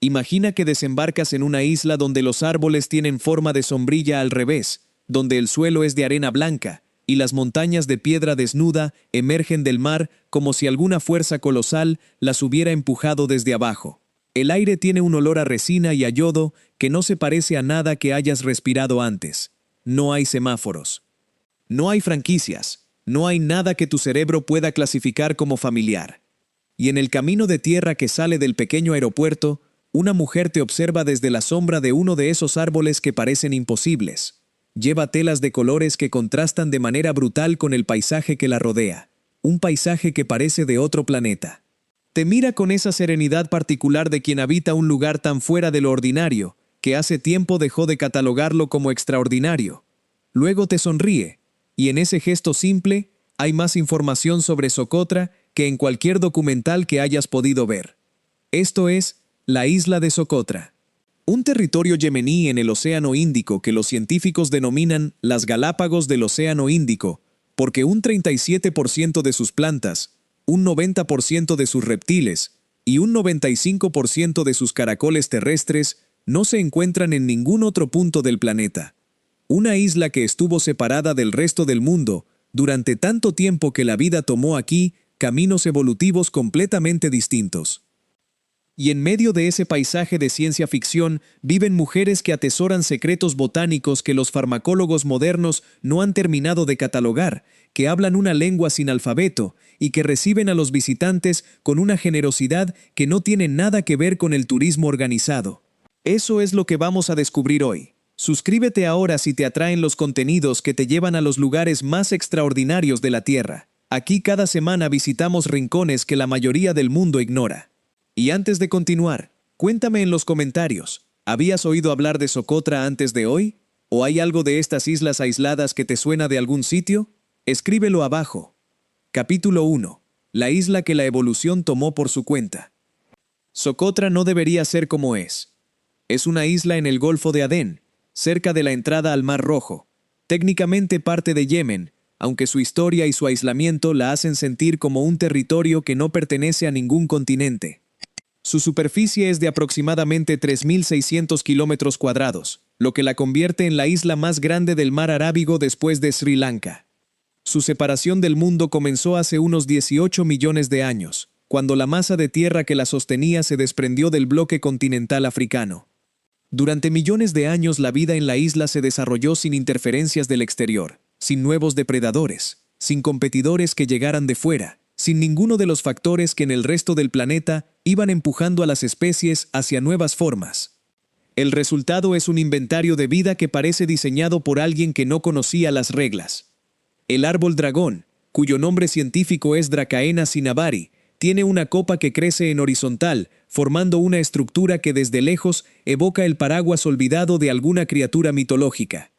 Imagina que desembarcas en una isla donde los árboles tienen forma de sombrilla al revés, donde el suelo es de arena blanca, y las montañas de piedra desnuda emergen del mar como si alguna fuerza colosal las hubiera empujado desde abajo. El aire tiene un olor a resina y a yodo que no se parece a nada que hayas respirado antes. No hay semáforos. No hay franquicias. No hay nada que tu cerebro pueda clasificar como familiar. Y en el camino de tierra que sale del pequeño aeropuerto, una mujer te observa desde la sombra de uno de esos árboles que parecen imposibles. Lleva telas de colores que contrastan de manera brutal con el paisaje que la rodea. Un paisaje que parece de otro planeta. Te mira con esa serenidad particular de quien habita un lugar tan fuera de lo ordinario, que hace tiempo dejó de catalogarlo como extraordinario. Luego te sonríe, y en ese gesto simple hay más información sobre Socotra que en cualquier documental que hayas podido ver. Esto es la isla de Socotra. Un territorio yemení en el Océano Índico que los científicos denominan las Galápagos del Océano Índico, porque un 37% de sus plantas, un 90% de sus reptiles y un 95% de sus caracoles terrestres no se encuentran en ningún otro punto del planeta. Una isla que estuvo separada del resto del mundo durante tanto tiempo que la vida tomó aquí caminos evolutivos completamente distintos. Y en medio de ese paisaje de ciencia ficción viven mujeres que atesoran secretos botánicos que los farmacólogos modernos no han terminado de catalogar, que hablan una lengua sin alfabeto y que reciben a los visitantes con una generosidad que no tiene nada que ver con el turismo organizado. Eso es lo que vamos a descubrir hoy. Suscríbete ahora si te atraen los contenidos que te llevan a los lugares más extraordinarios de la Tierra. Aquí cada semana visitamos rincones que la mayoría del mundo ignora. Y antes de continuar, cuéntame en los comentarios, ¿habías oído hablar de Socotra antes de hoy? ¿O hay algo de estas islas aisladas que te suena de algún sitio? Escríbelo abajo. Capítulo 1. La isla que la evolución tomó por su cuenta. Socotra no debería ser como es. Es una isla en el Golfo de Adén, cerca de la entrada al Mar Rojo, técnicamente parte de Yemen, aunque su historia y su aislamiento la hacen sentir como un territorio que no pertenece a ningún continente. Su superficie es de aproximadamente 3.600 kilómetros cuadrados, lo que la convierte en la isla más grande del mar Arábigo después de Sri Lanka. Su separación del mundo comenzó hace unos 18 millones de años, cuando la masa de tierra que la sostenía se desprendió del bloque continental africano. Durante millones de años la vida en la isla se desarrolló sin interferencias del exterior, sin nuevos depredadores, sin competidores que llegaran de fuera, sin ninguno de los factores que en el resto del planeta iban empujando a las especies hacia nuevas formas. El resultado es un inventario de vida que parece diseñado por alguien que no conocía las reglas. El árbol dragón, cuyo nombre científico es Dracaena cinnamomum, tiene una copa que crece en horizontal, formando una estructura que desde lejos evoca el paraguas olvidado de alguna criatura mitológica.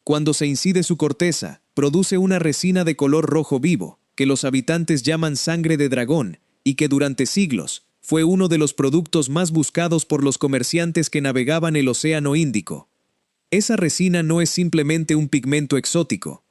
Cuando se incide su corteza, produce una resina de color rojo vivo, que los habitantes llaman sangre de dragón, y que durante siglos fue uno de los productos más buscados por los comerciantes que navegaban el Océano Índico. Esa resina no es simplemente un pigmento exótico.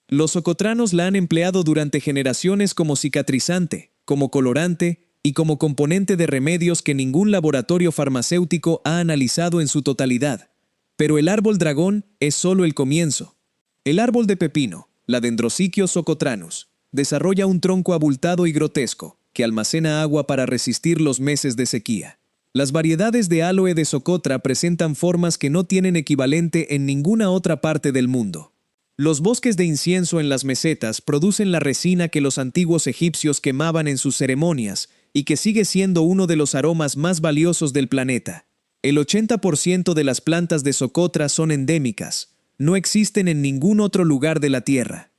Los socotranos la han empleado durante generaciones como cicatrizante, como colorante y como componente de remedios que ningún laboratorio farmacéutico ha analizado en su totalidad. Pero el árbol dragón es solo el comienzo. El árbol de pepino, la Dendrosicyos socotranus, desarrolla un tronco abultado y grotesco, que almacena agua para resistir los meses de sequía. Las variedades de aloe de Socotra presentan formas que no tienen equivalente en ninguna otra parte del mundo. Los bosques de incienso en las mesetas producen la resina que los antiguos egipcios quemaban en sus ceremonias y que sigue siendo uno de los aromas más valiosos del planeta. El 80% de las plantas de Socotra son endémicas, no existen en ningún otro lugar de la Tierra.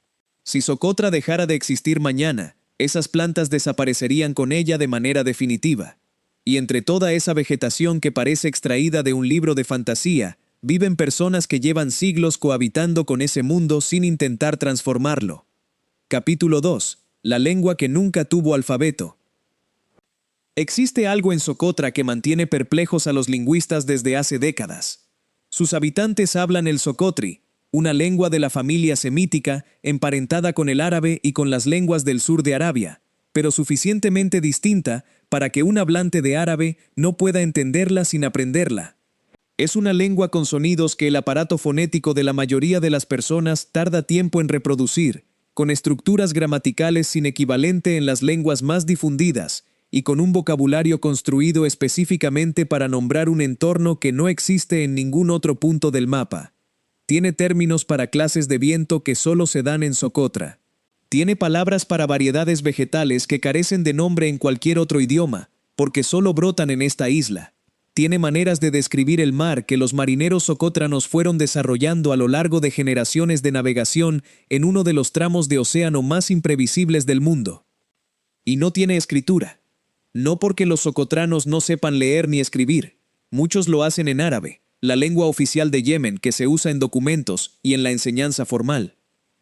Si Socotra dejara de existir mañana, esas plantas desaparecerían con ella de manera definitiva. Y entre toda esa vegetación que parece extraída de un libro de fantasía, viven personas que llevan siglos cohabitando con ese mundo sin intentar transformarlo. Capítulo 2. La lengua que nunca tuvo alfabeto. Existe algo en Socotra que mantiene perplejos a los lingüistas desde hace décadas. Sus habitantes hablan el socotri, una lengua de la familia semítica emparentada con el árabe y con las lenguas del sur de Arabia, pero suficientemente distinta para que un hablante de árabe no pueda entenderla sin aprenderla. Es una lengua con sonidos que el aparato fonético de la mayoría de las personas tarda tiempo en reproducir, con estructuras gramaticales sin equivalente en las lenguas más difundidas y con un vocabulario construido específicamente para nombrar un entorno que no existe en ningún otro punto del mapa. Tiene términos para clases de viento que solo se dan en Socotra. Tiene palabras para variedades vegetales que carecen de nombre en cualquier otro idioma, porque solo brotan en esta isla. Tiene maneras de describir el mar que los marineros socotranos fueron desarrollando a lo largo de generaciones de navegación en uno de los tramos de océano más imprevisibles del mundo. Y no tiene escritura. No porque los socotranos no sepan leer ni escribir. Muchos lo hacen en árabe, la lengua oficial de Yemen que se usa en documentos y en la enseñanza formal.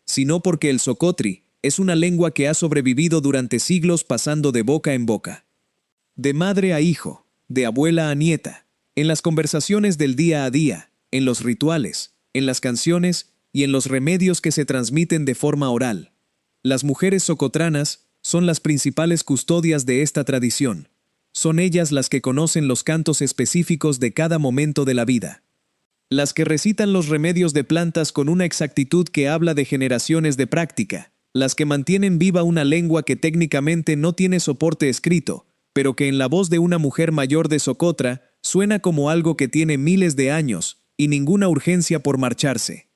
Sino porque el socotri es una lengua que ha sobrevivido durante siglos pasando de boca en boca. De madre a hijo, de abuela a nieta, en las conversaciones del día a día, en los rituales, en las canciones y en los remedios que se transmiten de forma oral. Las mujeres socotranas son las principales custodias de esta tradición. Son ellas las que conocen los cantos específicos de cada momento de la vida. Las que recitan los remedios de plantas con una exactitud que habla de generaciones de práctica. Las que mantienen viva una lengua que técnicamente no tiene soporte escrito, pero que en la voz de una mujer mayor de Socotra suena como algo que tiene miles de años y ninguna urgencia por marcharse.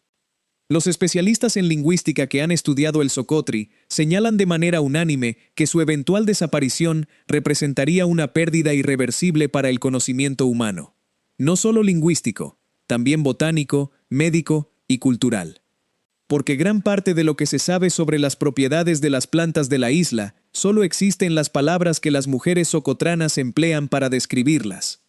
Los especialistas en lingüística que han estudiado el socotri señalan de manera unánime que su eventual desaparición representaría una pérdida irreversible para el conocimiento humano. No solo lingüístico, también botánico, médico y cultural. Porque gran parte de lo que se sabe sobre las propiedades de las plantas de la isla solo existe en las palabras que las mujeres socotranas emplean para describirlas.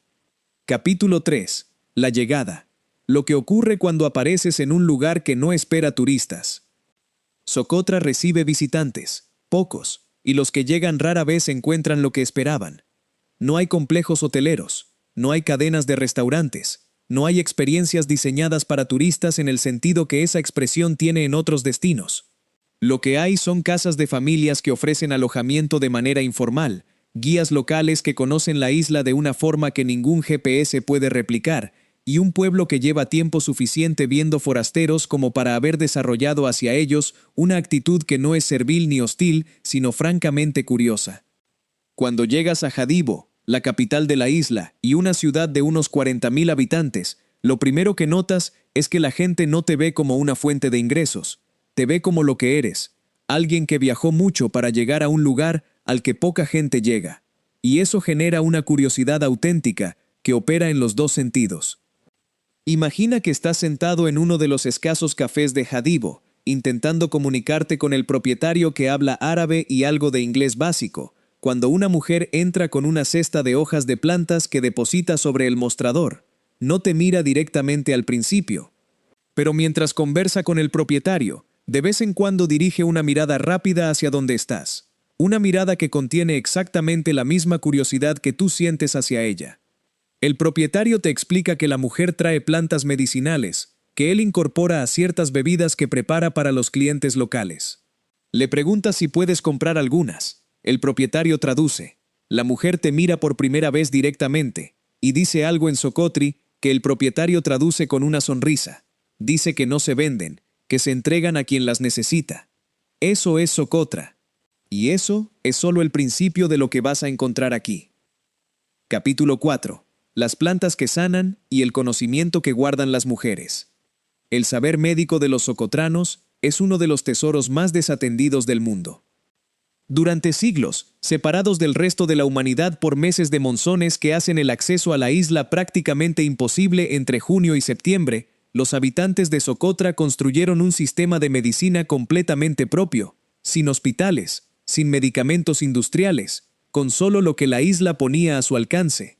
Capítulo 3. La llegada. Lo que ocurre cuando apareces en un lugar que no espera turistas. Socotra recibe visitantes, pocos, y los que llegan rara vez encuentran lo que esperaban. No hay complejos hoteleros, no hay cadenas de restaurantes, no hay experiencias diseñadas para turistas en el sentido que esa expresión tiene en otros destinos. Lo que hay son casas de familias que ofrecen alojamiento de manera informal, guías locales que conocen la isla de una forma que ningún GPS puede replicar, y un pueblo que lleva tiempo suficiente viendo forasteros como para haber desarrollado hacia ellos una actitud que no es servil ni hostil, sino francamente curiosa. Cuando llegas a Jadibo, la capital de la isla, y una ciudad de unos 40,000 habitantes, lo primero que notas es que la gente no te ve como una fuente de ingresos, te ve como lo que eres, alguien que viajó mucho para llegar a un lugar al que poca gente llega. Y eso genera una curiosidad auténtica que opera en los dos sentidos. Imagina que estás sentado en uno de los escasos cafés de Jadibo, intentando comunicarte con el propietario que habla árabe y algo de inglés básico, cuando una mujer entra con una cesta de hojas de plantas que deposita sobre el mostrador. No te mira directamente al principio, pero mientras conversa con el propietario, de vez en cuando dirige una mirada rápida hacia donde estás. Una mirada que contiene exactamente la misma curiosidad que tú sientes hacia ella. El propietario te explica que la mujer trae plantas medicinales, que él incorpora a ciertas bebidas que prepara para los clientes locales. Le preguntas si puedes comprar algunas. El propietario traduce. La mujer te mira por primera vez directamente y dice algo en socotri que el propietario traduce con una sonrisa. Dice que no se venden, que se entregan a quien las necesita. Eso es Socotra. Y eso es solo el principio de lo que vas a encontrar aquí. Capítulo 4. Las plantas que sanan y el conocimiento que guardan las mujeres. El saber médico de los socotranos es uno de los tesoros más desatendidos del mundo. Durante siglos, separados del resto de la humanidad por meses de monzones que hacen el acceso a la isla prácticamente imposible entre junio y septiembre, los habitantes de Socotra construyeron un sistema de medicina completamente propio, sin hospitales, sin medicamentos industriales, con solo lo que la isla ponía a su alcance.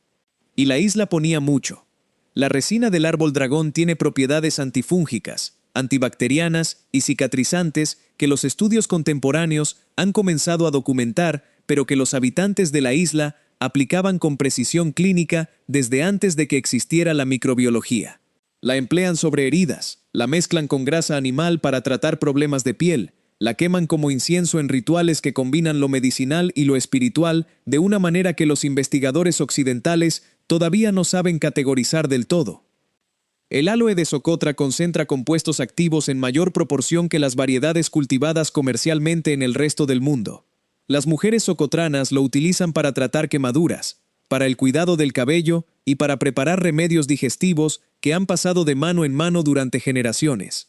Y la isla ponía mucho. La resina del árbol dragón tiene propiedades antifúngicas, antibacterianas y cicatrizantes que los estudios contemporáneos han comenzado a documentar, pero que los habitantes de la isla aplicaban con precisión clínica desde antes de que existiera la microbiología. La emplean sobre heridas, la mezclan con grasa animal para tratar problemas de piel, La queman como incienso en rituales que combinan lo medicinal y lo espiritual de una manera que los investigadores occidentales todavía no saben categorizar del todo. El aloe de Socotra concentra compuestos activos en mayor proporción que las variedades cultivadas comercialmente en el resto del mundo. Las mujeres socotranas lo utilizan para tratar quemaduras, para el cuidado del cabello y para preparar remedios digestivos que han pasado de mano en mano durante generaciones.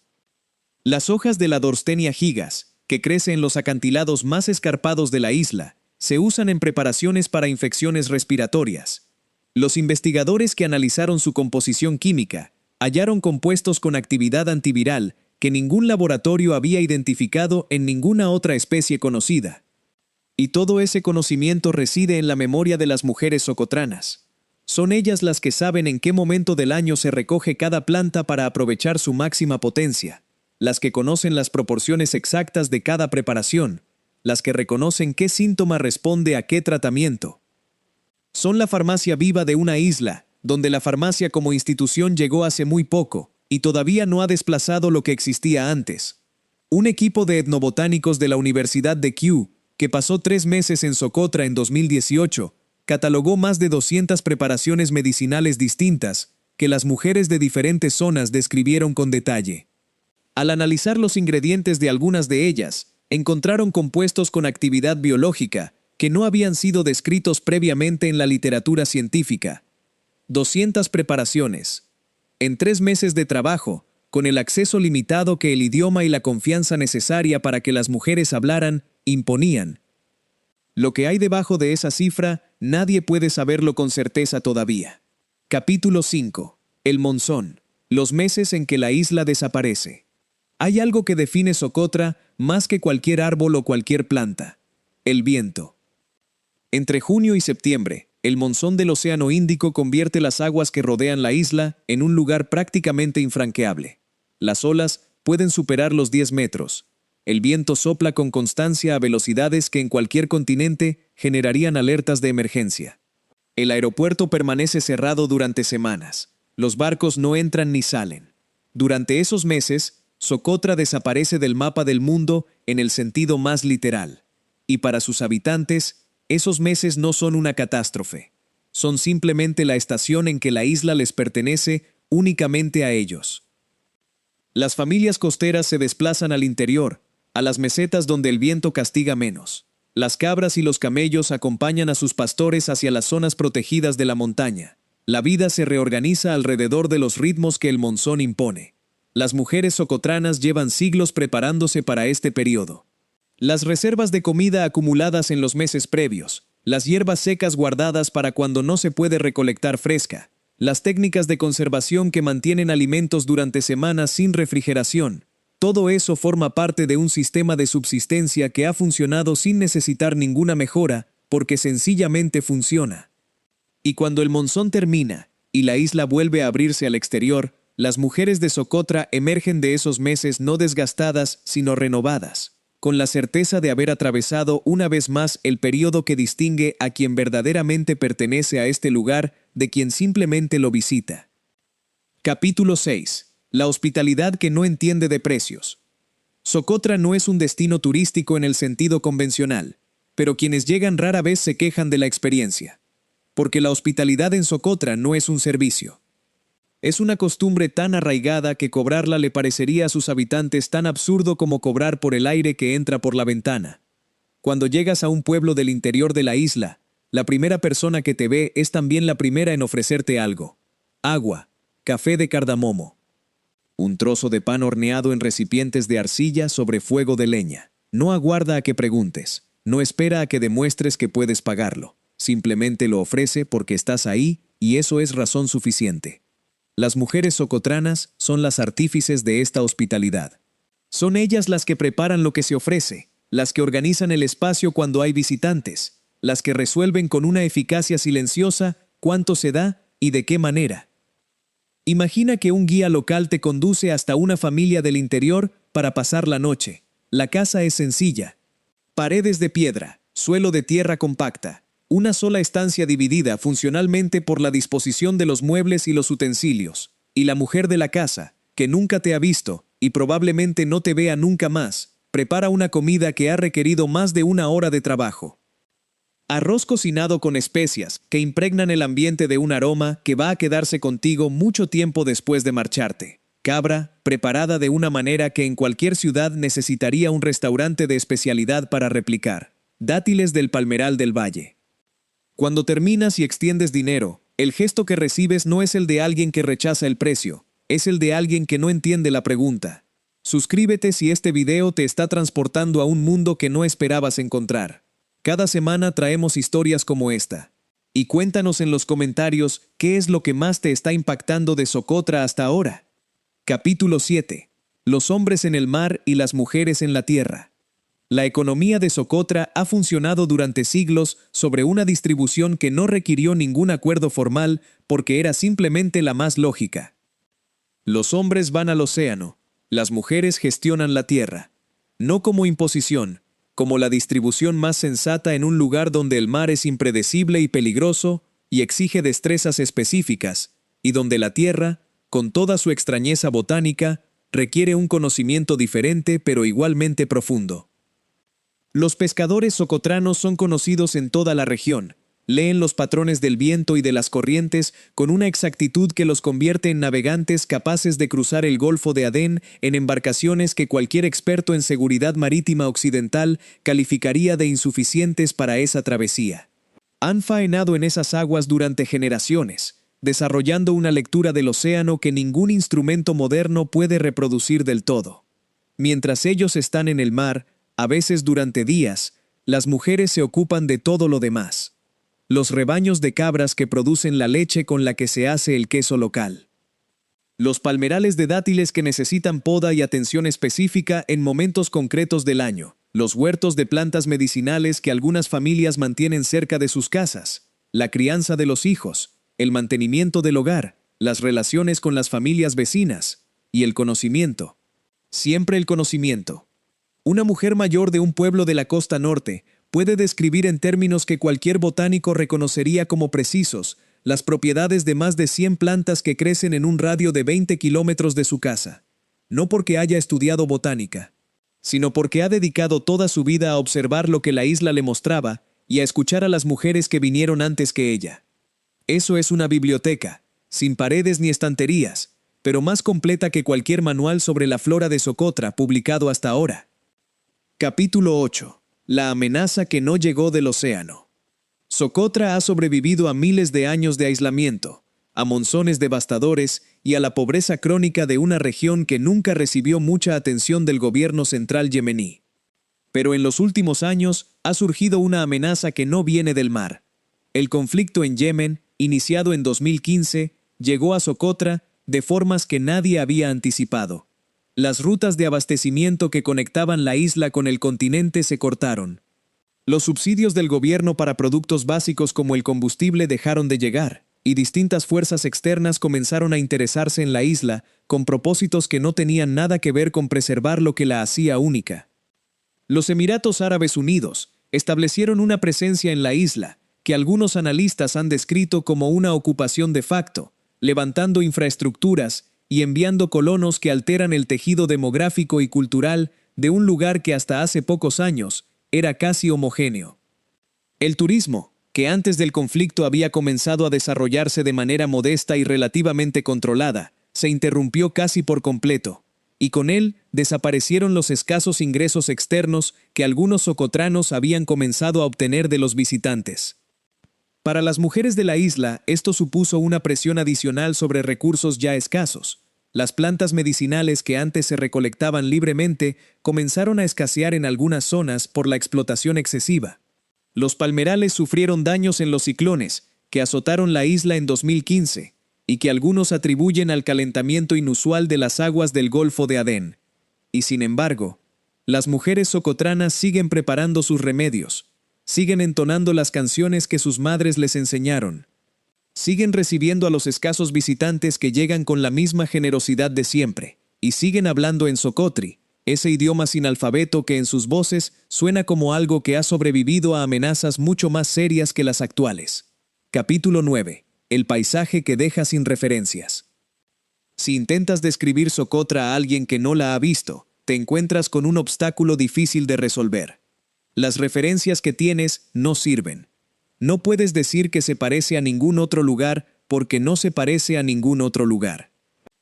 Las hojas de la Dorstenia gigas, que crece en los acantilados más escarpados de la isla, se usan en preparaciones para infecciones respiratorias. Los investigadores que analizaron su composición química hallaron compuestos con actividad antiviral que ningún laboratorio había identificado en ninguna otra especie conocida. Y todo ese conocimiento reside en la memoria de las mujeres socotranas. Son ellas las que saben en qué momento del año se recoge cada planta para aprovechar su máxima potencia, las que conocen las proporciones exactas de cada preparación, las que reconocen qué síntoma responde a qué tratamiento. Son la farmacia viva de una isla, donde la farmacia como institución llegó hace muy poco y todavía no ha desplazado lo que existía antes. Un equipo de etnobotánicos de la Universidad de Kew, que pasó 3 meses en Socotra en 2018, catalogó más de 200 preparaciones medicinales distintas que las mujeres de diferentes zonas describieron con detalle. Al analizar los ingredientes de algunas de ellas, encontraron compuestos con actividad biológica que no habían sido descritos previamente en la literatura científica. 200 preparaciones. En 3 meses de trabajo, con el acceso limitado que el idioma y la confianza necesaria para que las mujeres hablaran, imponían. Lo que hay debajo de esa cifra, nadie puede saberlo con certeza todavía. Capítulo 5. El monzón. Los meses en que la isla desaparece. Hay algo que define Socotra más que cualquier árbol o cualquier planta. El viento. Entre junio y septiembre, el monzón del Océano Índico convierte las aguas que rodean la isla en un lugar prácticamente infranqueable. Las olas pueden superar los 10 metros. El viento sopla con constancia a velocidades que en cualquier continente generarían alertas de emergencia. El aeropuerto permanece cerrado durante semanas. Los barcos no entran ni salen. Durante esos meses, Socotra desaparece del mapa del mundo en el sentido más literal. Y para sus habitantes, esos meses no son una catástrofe. Son simplemente la estación en que la isla les pertenece únicamente a ellos. Las familias costeras se desplazan al interior, a las mesetas donde el viento castiga menos. Las cabras y los camellos acompañan a sus pastores hacia las zonas protegidas de la montaña. La vida se reorganiza alrededor de los ritmos que el monzón impone. Las mujeres socotranas llevan siglos preparándose para este periodo. Las reservas de comida acumuladas en los meses previos, las hierbas secas guardadas para cuando no se puede recolectar fresca, las técnicas de conservación que mantienen alimentos durante semanas sin refrigeración, todo eso forma parte de un sistema de subsistencia que ha funcionado sin necesitar ninguna mejora, porque sencillamente funciona. Y cuando el monzón termina y la isla vuelve a abrirse al exterior, las mujeres de Socotra emergen de esos meses no desgastadas, sino renovadas, con la certeza de haber atravesado una vez más el período que distingue a quien verdaderamente pertenece a este lugar de quien simplemente lo visita. Capítulo 6. La hospitalidad que no entiende de precios. Socotra no es un destino turístico en el sentido convencional, pero quienes llegan rara vez se quejan de la experiencia. Porque la hospitalidad en Socotra no es un servicio. Es una costumbre tan arraigada que cobrarla le parecería a sus habitantes tan absurdo como cobrar por el aire que entra por la ventana. Cuando llegas a un pueblo del interior de la isla, la primera persona que te ve es también la primera en ofrecerte algo. Agua, café de cardamomo. Un trozo de pan horneado en recipientes de arcilla sobre fuego de leña. No aguarda a que preguntes, no espera a que demuestres que puedes pagarlo. Simplemente lo ofrece porque estás ahí y eso es razón suficiente. Las mujeres socotranas son las artífices de esta hospitalidad. Son ellas las que preparan lo que se ofrece, las que organizan el espacio cuando hay visitantes, las que resuelven con una eficacia silenciosa cuánto se da y de qué manera. Imagina que un guía local te conduce hasta una familia del interior para pasar la noche. La casa es sencilla. Paredes de piedra, suelo de tierra compacta. Una sola estancia dividida funcionalmente por la disposición de los muebles y los utensilios, y la mujer de la casa, que nunca te ha visto y probablemente no te vea nunca más, prepara una comida que ha requerido más de 1 hora de trabajo. Arroz cocinado con especias que impregnan el ambiente de un aroma que va a quedarse contigo mucho tiempo después de marcharte. Cabra, preparada de una manera que en cualquier ciudad necesitaría un restaurante de especialidad para replicar. Dátiles del Palmeral del Valle. Cuando terminas y extiendes dinero, el gesto que recibes no es el de alguien que rechaza el precio, es el de alguien que no entiende la pregunta. Suscríbete si este video te está transportando a un mundo que no esperabas encontrar. Cada semana traemos historias como esta. Y cuéntanos en los comentarios qué es lo que más te está impactando de Socotra hasta ahora. Capítulo 7. Los hombres en el mar y las mujeres en la tierra. La economía de Socotra ha funcionado durante siglos sobre una distribución que no requirió ningún acuerdo formal porque era simplemente la más lógica. Los hombres van al océano, las mujeres gestionan la tierra. No como imposición, como la distribución más sensata en un lugar donde el mar es impredecible y peligroso y exige destrezas específicas, y donde la tierra, con toda su extrañeza botánica, requiere un conocimiento diferente pero igualmente profundo. Los pescadores socotranos son conocidos en toda la región. Leen los patrones del viento y de las corrientes con una exactitud que los convierte en navegantes capaces de cruzar el Golfo de Adén en embarcaciones que cualquier experto en seguridad marítima occidental calificaría de insuficientes para esa travesía. Han faenado en esas aguas durante generaciones, desarrollando una lectura del océano que ningún instrumento moderno puede reproducir del todo. Mientras ellos están en el mar, a veces durante días, las mujeres se ocupan de todo lo demás. Los rebaños de cabras que producen la leche con la que se hace el queso local. Los palmerales de dátiles que necesitan poda y atención específica en momentos concretos del año. Los huertos de plantas medicinales que algunas familias mantienen cerca de sus casas. La crianza de los hijos. El mantenimiento del hogar, las relaciones con las familias vecinas y el conocimiento. Siempre el conocimiento. Una mujer mayor de un pueblo de la costa norte puede describir en términos que cualquier botánico reconocería como precisos las propiedades de más de 100 plantas que crecen en un radio de 20 kilómetros de su casa. No porque haya estudiado botánica, sino porque ha dedicado toda su vida a observar lo que la isla le mostraba y a escuchar a las mujeres que vinieron antes que ella. Eso es una biblioteca, sin paredes ni estanterías, pero más completa que cualquier manual sobre la flora de Socotra publicado hasta ahora. Capítulo 8. La amenaza que no llegó del océano. Socotra ha sobrevivido a miles de años de aislamiento, a monzones devastadores y a la pobreza crónica de una región que nunca recibió mucha atención del gobierno central yemení. Pero en los últimos años ha surgido una amenaza que no viene del mar. El conflicto en Yemen, iniciado en 2015, llegó a Socotra de formas que nadie había anticipado. Las rutas de abastecimiento que conectaban la isla con el continente se cortaron. Los subsidios del gobierno para productos básicos como el combustible dejaron de llegar, y distintas fuerzas externas comenzaron a interesarse en la isla con propósitos que no tenían nada que ver con preservar lo que la hacía única. Los Emiratos Árabes Unidos establecieron una presencia en la isla, que algunos analistas han descrito como una ocupación de facto, levantando infraestructuras y enviando colonos que alteran el tejido demográfico y cultural de un lugar que hasta hace pocos años era casi homogéneo. El turismo, que antes del conflicto había comenzado a desarrollarse de manera modesta y relativamente controlada, se interrumpió casi por completo, y con él desaparecieron los escasos ingresos externos que algunos socotranos habían comenzado a obtener de los visitantes. Para las mujeres de la isla, esto supuso una presión adicional sobre recursos ya escasos. Las plantas medicinales que antes se recolectaban libremente comenzaron a escasear en algunas zonas por la explotación excesiva. Los palmerales sufrieron daños en los ciclones, que azotaron la isla en 2015, y que algunos atribuyen al calentamiento inusual de las aguas del Golfo de Adén. Y sin embargo, las mujeres socotranas siguen preparando sus remedios. Siguen entonando las canciones que sus madres les enseñaron. Siguen recibiendo a los escasos visitantes que llegan con la misma generosidad de siempre. Y siguen hablando en socotri, ese idioma sin alfabeto que en sus voces suena como algo que ha sobrevivido a amenazas mucho más serias que las actuales. Capítulo 9. El paisaje que deja sin referencias. Si intentas describir Socotra a alguien que no la ha visto, te encuentras con un obstáculo difícil de resolver. Las referencias que tienes no sirven. No puedes decir que se parece a ningún otro lugar porque no se parece a ningún otro lugar.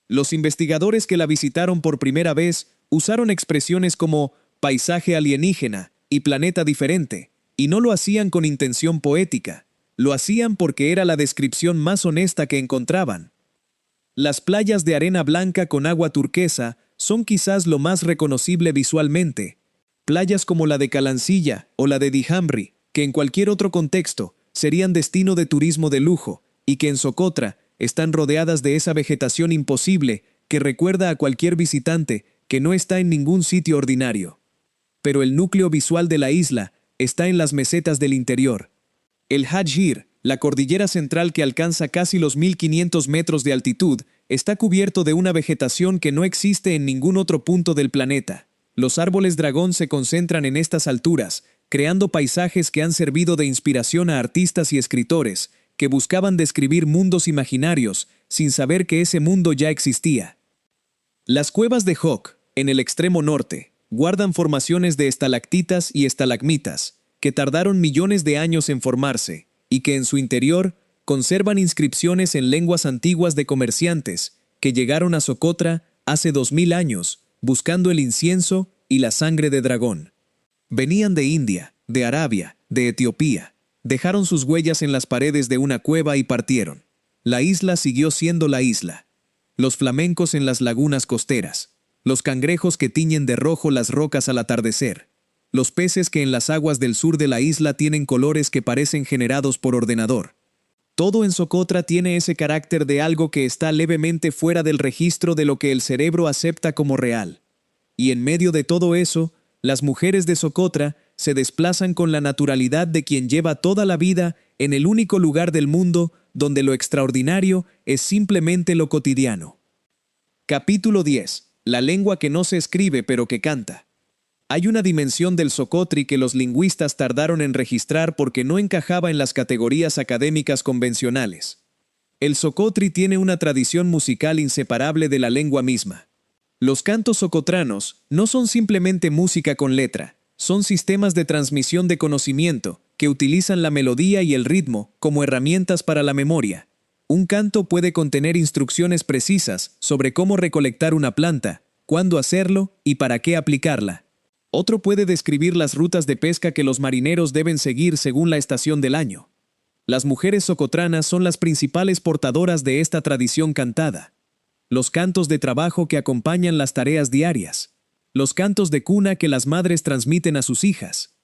Los investigadores que la visitaron por primera vez usaron expresiones como paisaje alienígena y planeta diferente, y no lo hacían con intención poética. Lo hacían porque era la descripción más honesta que encontraban. Las playas de arena blanca con agua turquesa son quizás lo más reconocible visualmente. Playas como la de Calancilla o la de Dihambri, que en cualquier otro contexto serían destino de turismo de lujo, y que en Socotra están rodeadas de esa vegetación imposible que recuerda a cualquier visitante que no está en ningún sitio ordinario. Pero el núcleo visual de la isla está en las mesetas del interior. El Hajir, la cordillera central que alcanza casi los 1500 metros de altitud, está cubierto de una vegetación que no existe en ningún otro punto del planeta. Los árboles dragón se concentran en estas alturas, creando paisajes que han servido de inspiración a artistas y escritores, que buscaban describir mundos imaginarios, sin saber que ese mundo ya existía. Las cuevas de Hok, en el extremo norte, guardan formaciones de estalactitas y estalagmitas, que tardaron millones de años en formarse, y que en su interior conservan inscripciones en lenguas antiguas de comerciantes que llegaron a Socotra hace 2000 años, buscando el incienso y la sangre de dragón. Venían de India, de Arabia, de Etiopía. Dejaron sus huellas en las paredes de una cueva y partieron. La isla siguió siendo la isla. Los flamencos en las lagunas costeras. Los cangrejos que tiñen de rojo las rocas al atardecer. Los peces que en las aguas del sur de la isla tienen colores que parecen generados por ordenador. Todo en Socotra tiene ese carácter de algo que está levemente fuera del registro de lo que el cerebro acepta como real. Y en medio de todo eso, las mujeres de Socotra se desplazan con la naturalidad de quien lleva toda la vida en el único lugar del mundo donde lo extraordinario es simplemente lo cotidiano. Capítulo 10. La lengua que no se escribe pero que canta. Hay una dimensión del socotri que los lingüistas tardaron en registrar porque no encajaba en las categorías académicas convencionales. El socotri tiene una tradición musical inseparable de la lengua misma. Los cantos socotranos no son simplemente música con letra, son sistemas de transmisión de conocimiento que utilizan la melodía y el ritmo como herramientas para la memoria. Un canto puede contener instrucciones precisas sobre cómo recolectar una planta, cuándo hacerlo y para qué aplicarla. Otro puede describir las rutas de pesca que los marineros deben seguir según la estación del año. Las mujeres socotranas son las principales portadoras de esta tradición cantada. Los cantos de trabajo que acompañan las tareas diarias. Los cantos de cuna que las madres transmiten a sus hijas.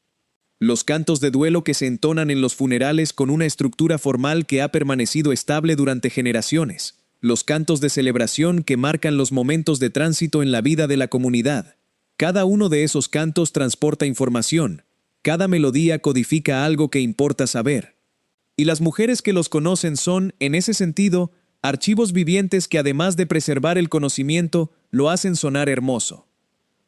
Los cantos de duelo que se entonan en los funerales con una estructura formal que ha permanecido estable durante generaciones. Los cantos de celebración que marcan los momentos de tránsito en la vida de la comunidad. Cada uno de esos cantos transporta información. Cada melodía codifica algo que importa saber. Y las mujeres que los conocen son, en ese sentido, archivos vivientes que además de preservar el conocimiento, lo hacen sonar hermoso.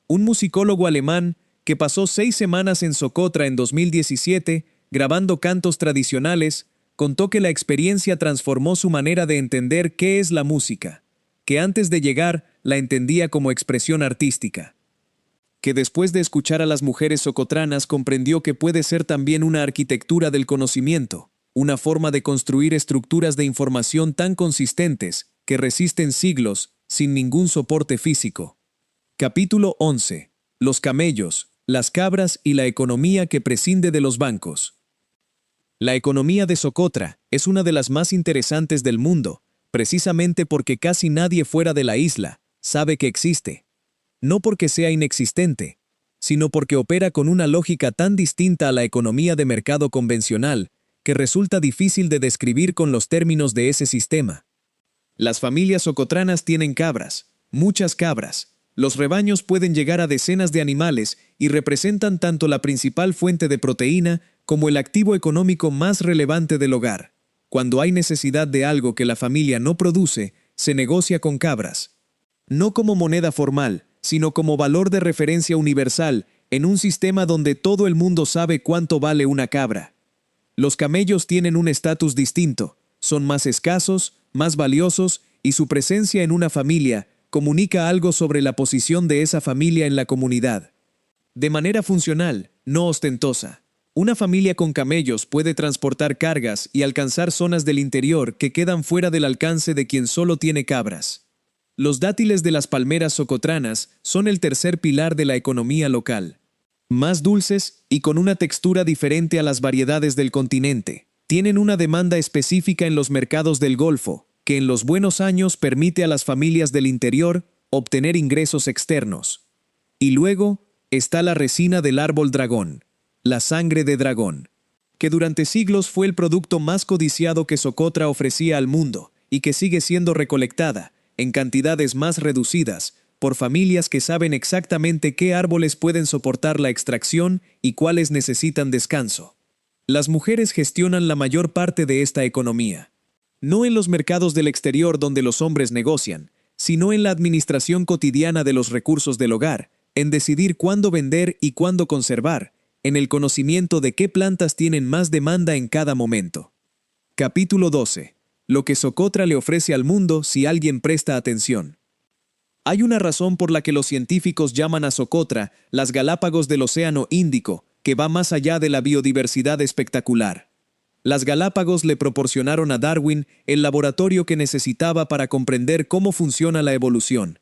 Un musicólogo alemán que pasó 6 semanas en Socotra en 2017, grabando cantos tradicionales, contó que la experiencia transformó su manera de entender qué es la música, que antes de llegar la entendía como expresión artística, que después de escuchar a las mujeres socotranas comprendió que puede ser también una arquitectura del conocimiento, una forma de construir estructuras de información tan consistentes que resisten siglos sin ningún soporte físico. Capítulo 11. Los camellos, las cabras y la economía que prescinde de los bancos. La economía de Socotra es una de las más interesantes del mundo, precisamente porque casi nadie fuera de la isla sabe que existe. No porque sea inexistente, sino porque opera con una lógica tan distinta a la economía de mercado convencional que resulta difícil de describir con los términos de ese sistema. Las familias socotranas tienen cabras, muchas cabras. Los rebaños pueden llegar a decenas de animales y representan tanto la principal fuente de proteína como el activo económico más relevante del hogar. Cuando hay necesidad de algo que la familia no produce, se negocia con cabras. No como moneda formal, sino como valor de referencia universal en un sistema donde todo el mundo sabe cuánto vale una cabra. Los camellos tienen un estatus distinto, son más escasos, más valiosos y su presencia en una familia comunica algo sobre la posición de esa familia en la comunidad. De manera funcional, no ostentosa. Una familia con camellos puede transportar cargas y alcanzar zonas del interior que quedan fuera del alcance de quien solo tiene cabras. Los dátiles de las palmeras socotranas son el tercer pilar de la economía local. Más dulces y con una textura diferente a las variedades del continente. Tienen una demanda específica en los mercados del Golfo, que en los buenos años permite a las familias del interior obtener ingresos externos. Y luego está la resina del árbol dragón, la sangre de dragón, que durante siglos fue el producto más codiciado que Socotra ofrecía al mundo y que sigue siendo recolectada, en cantidades más reducidas, por familias que saben exactamente qué árboles pueden soportar la extracción y cuáles necesitan descanso. Las mujeres gestionan la mayor parte de esta economía. No en los mercados del exterior donde los hombres negocian, sino en la administración cotidiana de los recursos del hogar, en decidir cuándo vender y cuándo conservar, en el conocimiento de qué plantas tienen más demanda en cada momento. Capítulo 12. Lo que Socotra le ofrece al mundo si alguien presta atención. Hay una razón por la que los científicos llaman a Socotra las Galápagos del Océano Índico, que va más allá de la biodiversidad espectacular. Las Galápagos le proporcionaron a Darwin el laboratorio que necesitaba para comprender cómo funciona la evolución.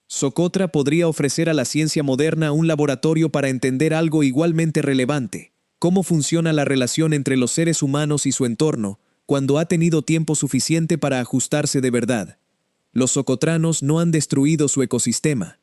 Socotra podría ofrecer a la ciencia moderna un laboratorio para entender algo igualmente relevante: cómo funciona la relación entre los seres humanos y su entorno, cuando ha tenido tiempo suficiente para ajustarse de verdad. Los socotranos no han destruido su ecosistema.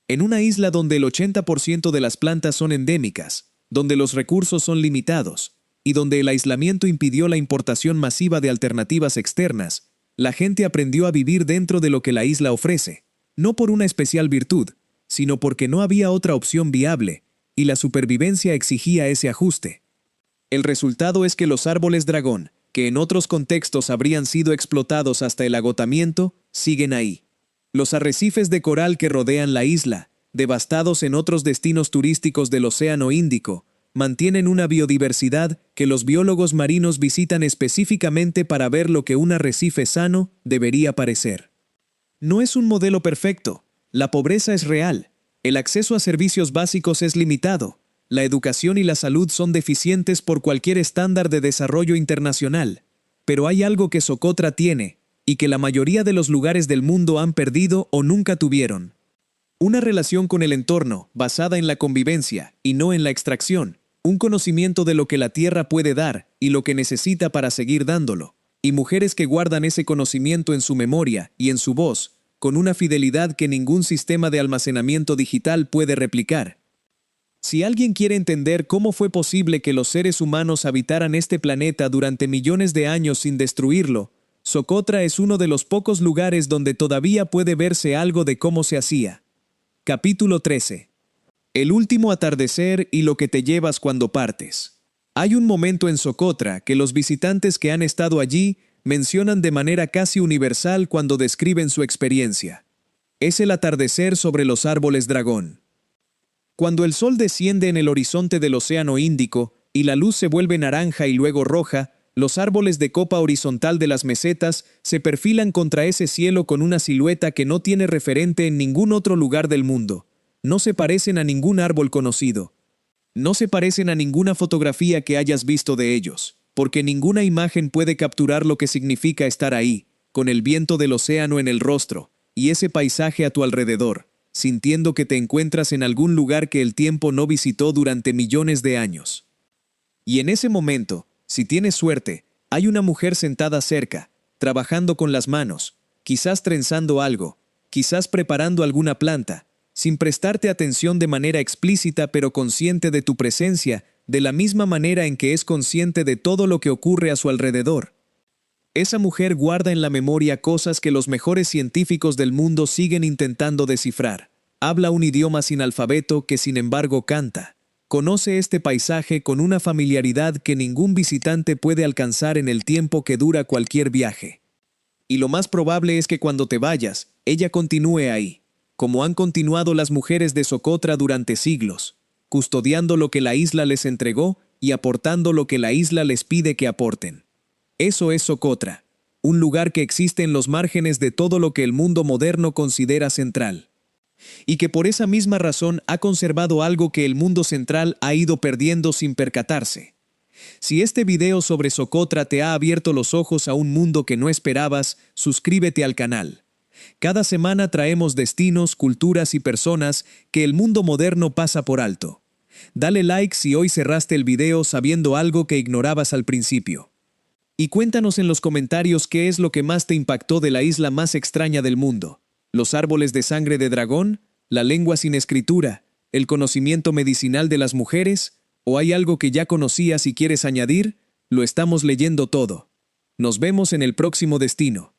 En una isla donde el 80% de las plantas son endémicas, donde los recursos son limitados, y donde el aislamiento impidió la importación masiva de alternativas externas, la gente aprendió a vivir dentro de lo que la isla ofrece, no por una especial virtud, sino porque no había otra opción viable, y la supervivencia exigía ese ajuste. El resultado es que los árboles dragón, que en otros contextos habrían sido explotados hasta el agotamiento, siguen ahí. Los arrecifes de coral que rodean la isla, devastados en otros destinos turísticos del Océano Índico, mantienen una biodiversidad que los biólogos marinos visitan específicamente para ver lo que un arrecife sano debería parecer. No es un modelo perfecto, la pobreza es real, el acceso a servicios básicos es limitado, la educación y la salud son deficientes por cualquier estándar de desarrollo internacional, pero hay algo que Socotra tiene, y que la mayoría de los lugares del mundo han perdido o nunca tuvieron. Una relación con el entorno, basada en la convivencia y no en la extracción, un conocimiento de lo que la tierra puede dar y lo que necesita para seguir dándolo, y mujeres que guardan ese conocimiento en su memoria y en su voz, con una fidelidad que ningún sistema de almacenamiento digital puede replicar. Si alguien quiere entender cómo fue posible que los seres humanos habitaran este planeta durante millones de años sin destruirlo, Socotra es uno de los pocos lugares donde todavía puede verse algo de cómo se hacía. Capítulo 13. El último atardecer y lo que te llevas cuando partes. Hay un momento en Socotra que los visitantes que han estado allí mencionan de manera casi universal cuando describen su experiencia. Es el atardecer sobre los árboles dragón. Cuando el sol desciende en el horizonte del Océano Índico y la luz se vuelve naranja y luego roja, los árboles de copa horizontal de las mesetas se perfilan contra ese cielo con una silueta que no tiene referente en ningún otro lugar del mundo. No se parecen a ningún árbol conocido. No se parecen a ninguna fotografía que hayas visto de ellos, porque ninguna imagen puede capturar lo que significa estar ahí, con el viento del océano en el rostro, y ese paisaje a tu alrededor, sintiendo que te encuentras en algún lugar que el tiempo no visitó durante millones de años. Y en ese momento, si tienes suerte, hay una mujer sentada cerca, trabajando con las manos, quizás trenzando algo, quizás preparando alguna planta, sin prestarte atención de manera explícita pero consciente de tu presencia, de la misma manera en que es consciente de todo lo que ocurre a su alrededor. Esa mujer guarda en la memoria cosas que los mejores científicos del mundo siguen intentando descifrar. Habla un idioma sin alfabeto que sin embargo canta. Conoce este paisaje con una familiaridad que ningún visitante puede alcanzar en el tiempo que dura cualquier viaje. Y lo más probable es que cuando te vayas, ella continúe ahí, como han continuado las mujeres de Socotra durante siglos, custodiando lo que la isla les entregó y aportando lo que la isla les pide que aporten. Eso es Socotra, un lugar que existe en los márgenes de todo lo que el mundo moderno considera central. Y que por esa misma razón ha conservado algo que el mundo central ha ido perdiendo sin percatarse. Si este video sobre Socotra te ha abierto los ojos a un mundo que no esperabas, suscríbete al canal. Cada semana traemos destinos, culturas y personas que el mundo moderno pasa por alto. Dale like si hoy cerraste el video sabiendo algo que ignorabas al principio. Y cuéntanos en los comentarios qué es lo que más te impactó de la isla más extraña del mundo. ¿Los árboles de sangre de dragón? ¿La lengua sin escritura? ¿El conocimiento medicinal de las mujeres? ¿O hay algo que ya conocías y quieres añadir? Lo estamos leyendo todo. Nos vemos en el próximo destino.